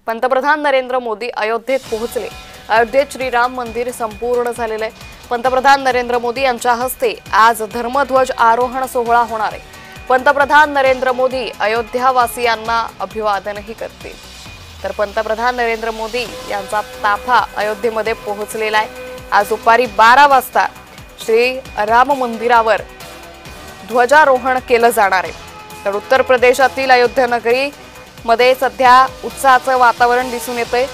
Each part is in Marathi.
पंतप्रधान नरेंद्र मोदी अयोध्येत पोहोचले। अयोध्येत श्रीराम मंदिर संपूर्ण झालेले आहे। पंतप्रधान नरेंद्र मोदी यांच्या हस्ते आज धर्मध्वज आरोहण सोहळा होणार आहे। पंतप्रधान नरेंद्र मोदी अयोध्यावासियांना अभिवादनही करतील। तर पंतप्रधान नरेंद्र मोदी यांचा ताफा अयोध्येमध्ये पोहोचलेला आहे। आज दुपारी 12 वाजता श्री राम मंदिरावर ध्वजारोहण केलं जाणार आहे। तर उत्तर प्रदेशातील अयोध्या नगरी मध्ये सध्या उत्साहाचं वातावरण दिसून येतंय।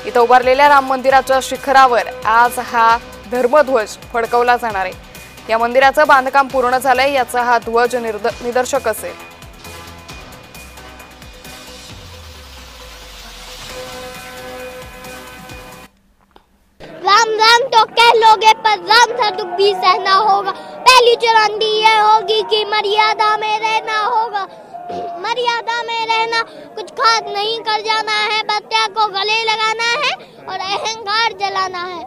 इथं उभारलेल्या राम मंदिराच्या शिखरावर आज हा धर्मध्वज फडकवला जाणार आहे। या मंदिराचं बांधकाम पूर्ण झालंय, याचा हा ध्वज निदर्शक असेल। राम राम तो कह लोगे पर राम सा दुख भी सहना होगा। पहली चुनौती ये होगी कि मर्यादा में रहना होगा। मर्यादा में रहना कुछ खास नहीं कर जाना है, बत्तियां को गले लगाना है और अहंकार जलाना है।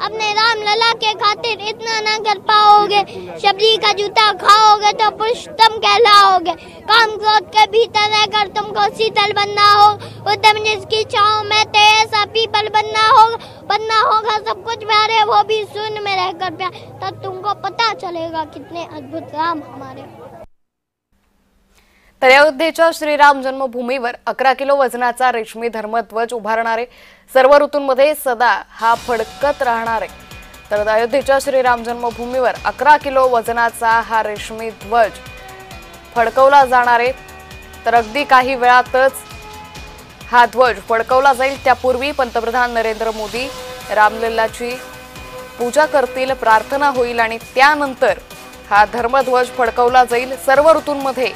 अपने राम लला के खातिर इतना ना कर पाओगे, शबरी का जूता खाओगे तो पुरुषोत्तम कहलाओगे। काम क्रोध के भीतर रहकर तुमको शीतल बनना हो, उद्यम जिसकी छांव में ते ऐसा पीपल बनना होगा सब कुछ प्यारे, वो भी शून्य में रहकर प्यार। तब तुमको पता चलेगा कितने अद्भुत राम हमारे। तर अयोध्येच्या श्रीराम जन्मभूमीवर 11 किलो वजनाचा रेशमी धर्मध्वज उभारणार आहे। सर्व ऋतूंमध्ये सदा हा फडकत राहणार आहे। तर अयोध्येच्या श्रीराम जन्मभूमीवर 11 किलो वजनाचा हा रेशमी ध्वज फडकवला जाणार आहे। तर अगदी काही वेळातच हा ध्वज फडकवला जाईल। त्यापूर्वी पंतप्रधान नरेंद्र मोदी रामलल्लाची पूजा करतील, प्रार्थना होईल आणि त्यानंतर हा धर्मध्वज फडकवला जाईल। सर्व ऋतूंमध्ये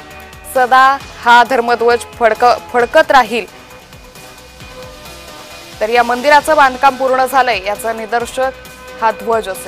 सदा हा धर्मध्वज फडकत राहील। तर या मंदिराचं बांधकाम पूर्ण झालंय, याचं निदर्शक हा ध्वज असेल।